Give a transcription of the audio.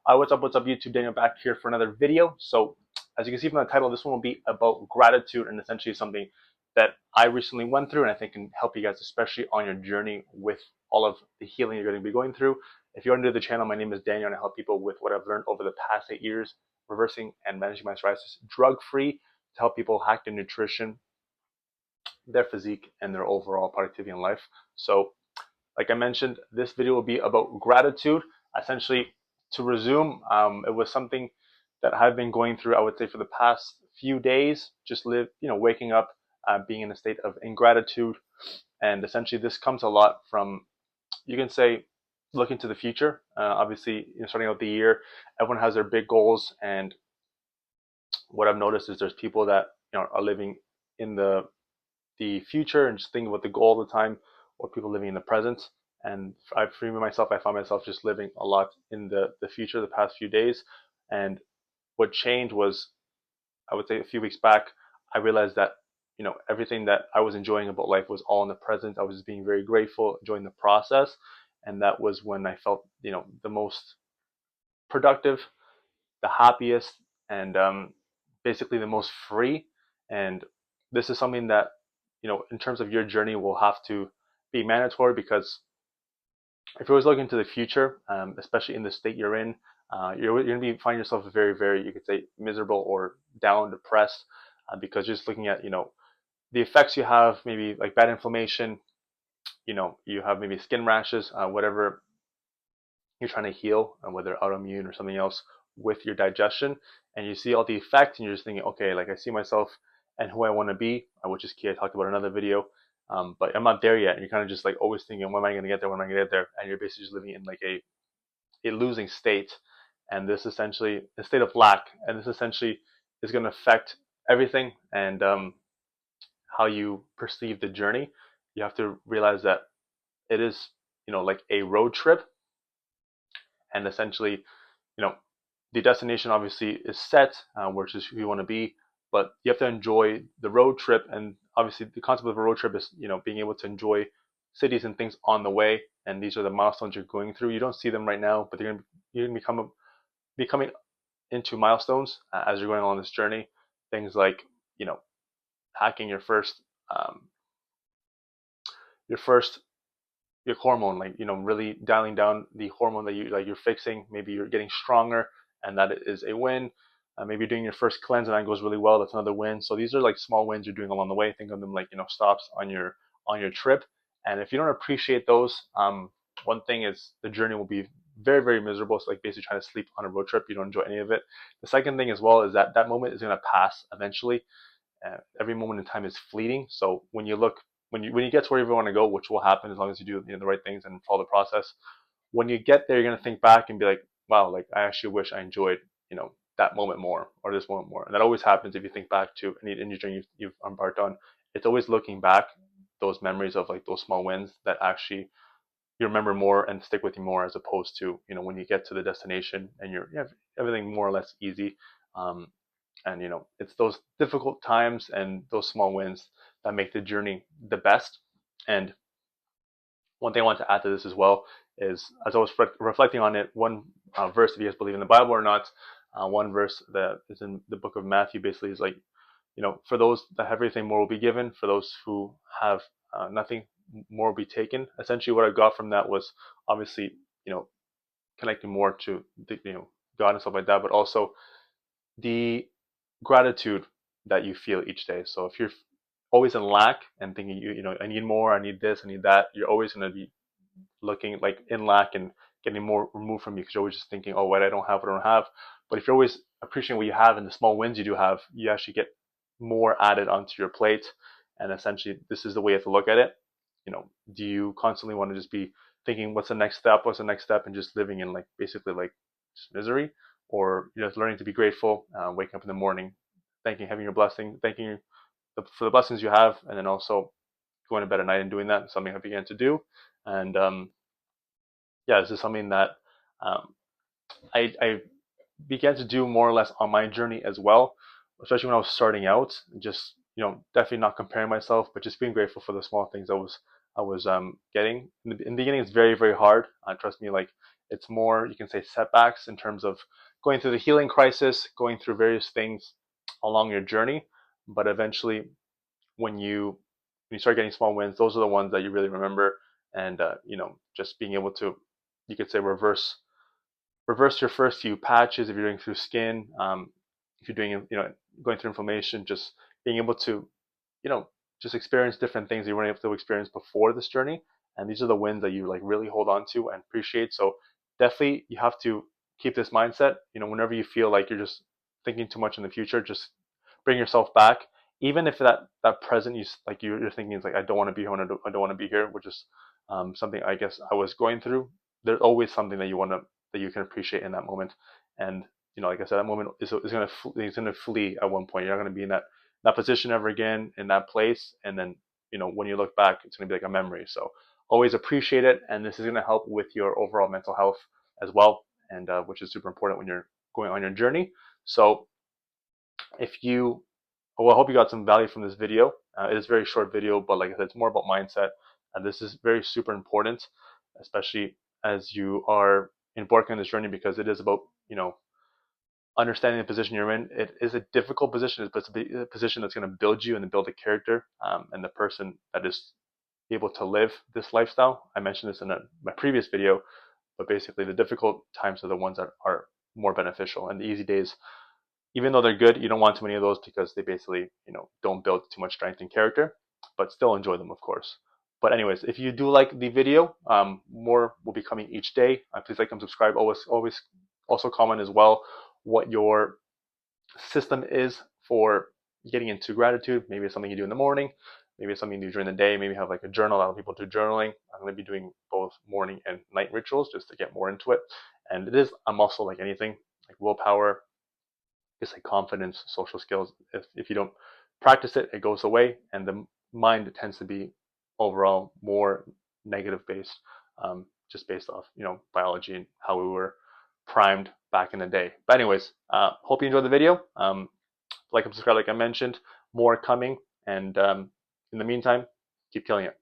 What's up, YouTube? Daniel back here for another video. So, as you can see from the title, this one will be about gratitude and essentially something that I recently went through and I think can help you guys, especially on your journey with all of the healing you're going to be going through. If you're new to the channel, my name is Daniel and I help people with what I've learned over the past 8 years, reversing and managing my psoriasis drug-free to help people hack their nutrition, their physique, and their overall productivity in life. So, like I mentioned, this video will be about gratitude. Essentially, to resume, it was something that I've been going through, I would say, for the past few days. Just waking up, being in a state of ingratitude. And essentially, this comes a lot from, you can say, looking to the future. Obviously, starting out the year, everyone has their big goals. And what I've noticed is there's people that are living in the future and just thinking about the goal all the time, or people living in the present. And for myself, I found myself just living a lot in the future the past few days. And what changed was, I would say a few weeks back, I realized that everything that I was enjoying about life was all in the present. I was just being very grateful, enjoying the process, and that was when I felt the most productive, the happiest, and basically the most free. And this is something that in terms of your journey will have to be mandatory, because if you're always looking to the future, especially in the state you're in, you're going to be find yourself very, very, you could say, miserable or down, depressed, because you're just looking at the effects you have, maybe like bad inflammation, you have maybe skin rashes, whatever you're trying to heal, whether autoimmune or something else with your digestion, and you see all the effects, and you're just thinking, okay, like I see myself and who I want to be, which is key. I talked about in another video, but I'm not there yet, and you're kind of just like always thinking, when am I going to get there? When am I going to get there? And you're basically just living in like a losing state, and this essentially a state of lack, and this essentially is going to affect everything, and how you perceive the journey. You have to realize that it is like a road trip, and essentially you know the destination obviously is set, which is who you want to be, but you have to enjoy the road trip. And obviously the concept of a road trip is being able to enjoy cities and things on the way, and these are the milestones you're going through. You don't see them right now, but you're going to be coming into milestones as you're going along this journey. Things like hacking um, your first your hormone, like really dialing down the hormone that you're fixing. Maybe you're getting stronger, and that is a win. Maybe you're doing your first cleanse and that goes really well. That's another win. So these are like small wins you're doing along the way. Think of them like stops on your trip. And if you don't appreciate those, one thing is the journey will be very, very miserable. It's like basically trying to sleep on a road trip. You don't enjoy any of it. The second thing as well is that that moment is going to pass eventually. Every moment in time is fleeting. So when you get to where you want to go, which will happen as long as you do the right things and follow the process, when you get there, you're gonna think back and be like, wow, like I actually wish I enjoyed that moment more, or this moment more. And that always happens if you think back to any journey you've embarked on. It's always looking back, those memories of like those small wins that actually you remember more and stick with you more, as opposed to when you get to the destination and you have everything more or less easy. um, and it's those difficult times and those small wins that make the journey the best. And one thing I want to add to this as well is, as I was reflecting on it, one verse, if you guys believe in the Bible or not, one verse that is in the book of Matthew basically is like, for those that have everything, more will be given. For those who have nothing, more will be taken. Essentially, what I got from that was obviously, connecting more to God and stuff like that, but also the gratitude that you feel each day. So if you're always in lack and thinking I need more, I need this, I need that, you're always going to be looking like in lack and getting more removed from you, because you're always just thinking, oh, what I don't have, what I don't have. But if you're always appreciating what you have and the small wins you do have, you actually get more added onto your plate. And essentially, this is the way you have to look at it. Do you constantly want to just be thinking, what's the next step, and just living in like basically like just misery? Or learning to be grateful, waking up in the morning, having your blessing, thanking for the blessings you have, and then also going to bed at night and doing that. Something I began to do. And yeah, this is something that um, I began to do more or less on my journey as well, especially when I was starting out. Just definitely not comparing myself, but just being grateful for the small things I was getting. In the beginning, it's very, very hard. Trust me, like It's more, you can say, setbacks in terms of going through the healing crisis, going through various things along your journey. But eventually, when you start getting small wins, those are the ones that you really remember. And just being able to, you could say, reverse your first few patches if you're doing through skin, if you're doing, going through inflammation, just being able to, you know, just experience different things you weren't able to experience before this journey. And these are the wins that you like really hold on to and appreciate. So definitely you have to keep this mindset. Whenever you feel like you're just thinking too much in the future, just bring yourself back. Even if that present you're thinking is like, I don't want to be here, I don't want to be here, which is something I guess I was going through. There's always something that you can appreciate in that moment. And like I said, that moment is gonna flee at one point. You're not gonna be in that position ever again, in that place. And then when you look back, it's gonna be like a memory. So always appreciate it, and this is gonna help with your overall mental health as well, and which is super important when you're going on your journey. So if you well, I hope you got some value from this video. It is a very short video, but like I said, it's more about mindset. And this is very super important, especially as you are embarking on this journey, because it is about, understanding the position you're in. It is a difficult position, but it's a position that's going to build you and build a character, and the person that is able to live this lifestyle. I mentioned this in my previous video, but basically the difficult times are the ones that are more beneficial, and the easy days, even though they're good, you don't want too many of those, because they basically, don't build too much strength and character, but still enjoy them, of course. But anyways, if you do like the video, more will be coming each day. Please like and subscribe. Always also comment as well what your system is for getting into gratitude. Maybe it's something you do in the morning, maybe it's something you do during the day, maybe have like a journal. A lot of people do journaling. I'm going to be doing both morning and night rituals just to get more into it. And it is a muscle like anything, like willpower, it's like confidence, social skills. If you don't practice it, it goes away, and the mind tends to be overall more negative based, just based off biology and how we were primed back in the day. But anyways, hope you enjoyed the video. Like and subscribe, like I mentioned. More coming, and in the meantime, keep killing it.